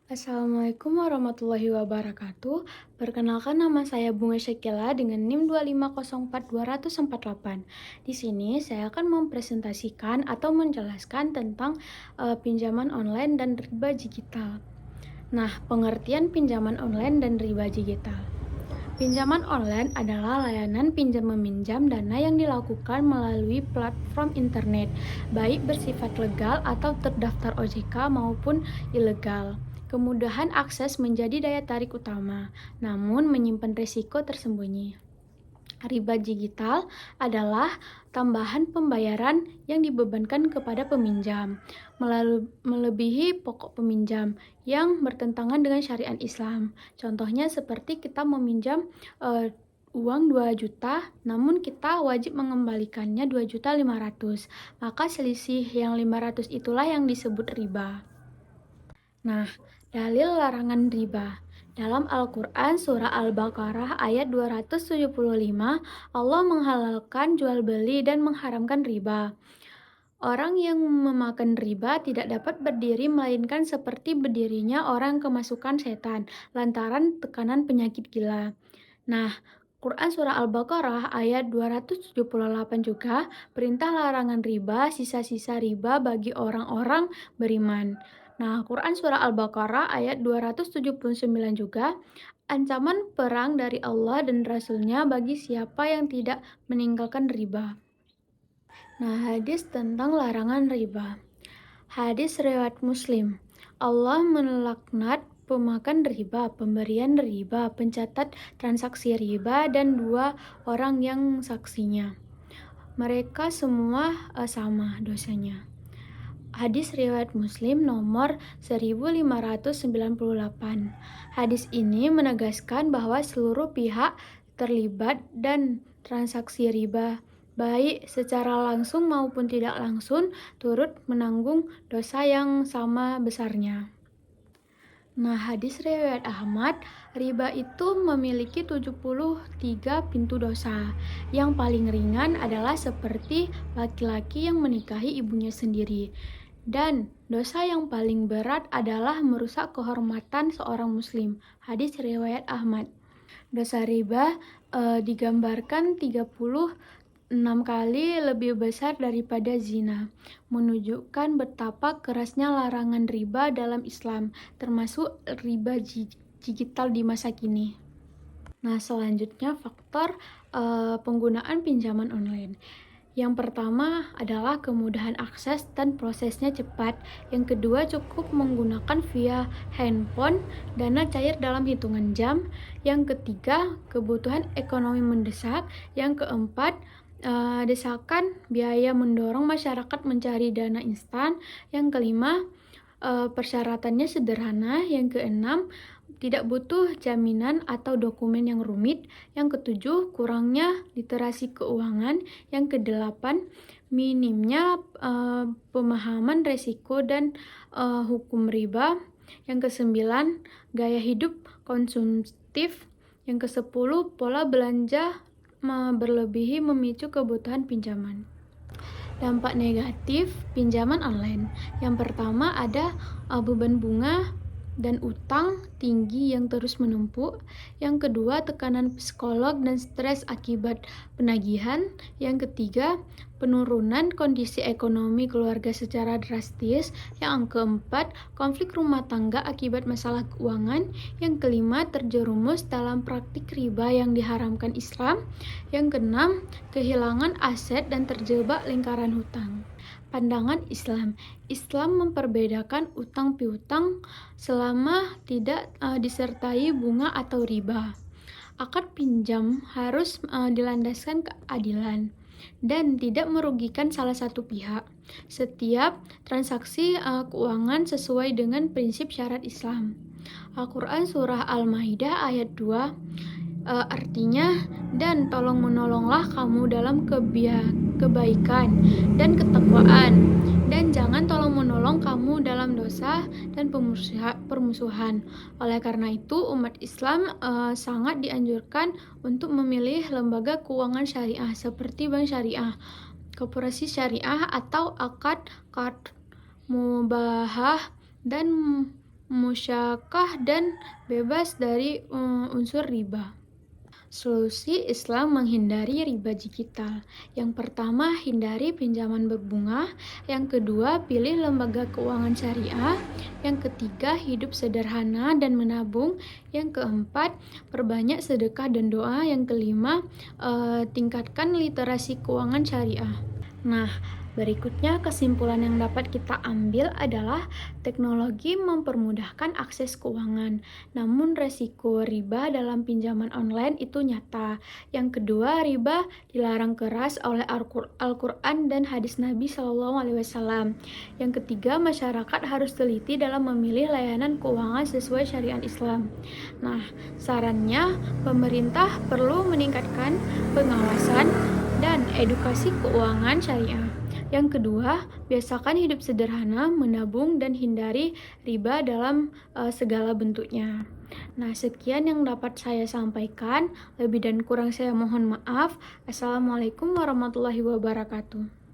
Assalamualaikum warahmatullahi wabarakatuh. Perkenalkan nama saya Bunga Syakila dengan NIM 2504248. Di sini saya akan mempresentasikan atau menjelaskan tentang pinjaman online dan riba digital. Nah, pengertian pinjaman online dan riba digital. Pinjaman online adalah layanan pinjam-meminjam dana yang dilakukan melalui platform internet, baik bersifat legal atau terdaftar OJK maupun ilegal. Kemudahan akses menjadi daya tarik utama, namun menyimpan risiko tersembunyi. Riba digital adalah tambahan pembayaran yang dibebankan kepada peminjam, melebihi pokok peminjam yang bertentangan dengan syariat Islam. Contohnya seperti kita meminjam uang 2 juta, namun kita wajib mengembalikannya 2.500.000. Maka selisih yang 500 itulah yang disebut riba. Nah, dalil larangan riba. Dalam Al-Quran Surah Al-Baqarah ayat 275, Allah menghalalkan jual beli dan mengharamkan riba. Orang yang memakan riba tidak dapat berdiri melainkan seperti berdirinya orang kemasukan setan, lantaran tekanan penyakit gila. Nah, Quran Surah Al-Baqarah ayat 278 juga perintah larangan riba, sisa-sisa riba bagi orang-orang beriman. Nah, Quran Surah Al-Baqarah ayat 279 juga ancaman perang dari Allah dan Rasul-Nya bagi siapa yang tidak meninggalkan riba. Nah, hadis tentang larangan riba. Hadis riwayat Muslim. Allah melaknat pemakan riba, pemberian riba, pencatat transaksi riba, dan 2 orang yang saksinya. Mereka semua sama dosanya. Hadis riwayat Muslim nomor 1598. Hadis ini menegaskan bahwa seluruh pihak terlibat dan transaksi riba, baik secara langsung maupun tidak langsung, turut menanggung dosa yang sama besarnya. Nah, hadis riwayat Ahmad, riba itu memiliki 73 pintu dosa. Yang paling ringan adalah seperti laki-laki yang menikahi ibunya sendiri. Dan dosa yang paling berat adalah merusak kehormatan seorang muslim. Hadis riwayat Ahmad. Dosa riba digambarkan 36 kali lebih besar daripada zina, menunjukkan betapa kerasnya larangan riba dalam Islam, termasuk riba digital di masa kini. Nah, selanjutnya faktor penggunaan pinjaman online. Yang pertama adalah kemudahan akses dan prosesnya cepat. Yang kedua, cukup menggunakan via handphone, dana cair dalam hitungan jam. Yang ketiga, kebutuhan ekonomi mendesak. Yang keempat, desakan biaya mendorong masyarakat mencari dana instan. Yang kelima, persyaratannya sederhana. Yang keenam, tidak butuh jaminan atau dokumen yang rumit. Yang ketujuh, kurangnya literasi keuangan. Yang kedelapan, minimnya pemahaman resiko dan hukum riba. Yang kesembilan, gaya hidup konsumtif. Yang kesepuluh, pola belanja berlebihi memicu kebutuhan pinjaman. Dampak negatif pinjaman online. Yang pertama ada beban bunga dan utang tinggi yang terus menumpuk. Yang kedua, tekanan psikolog dan stres akibat penagihan. Yang ketiga, penurunan kondisi ekonomi keluarga secara drastis. Yang keempat, konflik rumah tangga akibat masalah keuangan. Yang kelima, terjerumus dalam praktik riba yang diharamkan Islam. Yang keenam, kehilangan aset dan terjebak lingkaran hutang. Pandangan Islam. Islam memperbedakan utang piutang selama tidak disertai bunga atau riba. Akad pinjam harus dilandaskan keadilan dan tidak merugikan salah satu pihak. Setiap transaksi keuangan sesuai dengan prinsip syariat Islam. Al-Quran Surah Al-Maidah ayat 2 artinya, dan tolong menolonglah kamu dalam kebaikan dan ketakwaan, dan jangan tolong menolong kamu dalam dosa dan permusuhan. Oleh karena itu, umat Islam sangat dianjurkan untuk memilih lembaga keuangan syariah seperti bank syariah, koperasi syariah, atau akad mubahah dan musyakah, dan bebas dari unsur riba. Solusi Islam menghindari riba digital. Yang pertama, hindari pinjaman berbunga. Yang kedua, pilih lembaga keuangan syariah. Yang ketiga, hidup sederhana dan menabung. Yang keempat, perbanyak sedekah dan doa. Yang kelima, tingkatkan literasi keuangan syariah. Nah, berikutnya kesimpulan yang dapat kita ambil adalah teknologi mempermudahkan akses keuangan, namun resiko riba dalam pinjaman online itu nyata. Yang kedua, riba dilarang keras oleh Al-Quran dan hadis Nabi SAW. Yang ketiga, masyarakat harus teliti dalam memilih layanan keuangan sesuai syariat Islam. Nah, sarannya pemerintah perlu meningkatkan pengawasan dan edukasi keuangan syariah. Yang kedua, biasakan hidup sederhana, menabung, dan hindari riba dalam segala bentuknya. Nah, sekian yang dapat saya sampaikan. Lebih dan kurang saya mohon maaf. Assalamualaikum warahmatullahi wabarakatuh.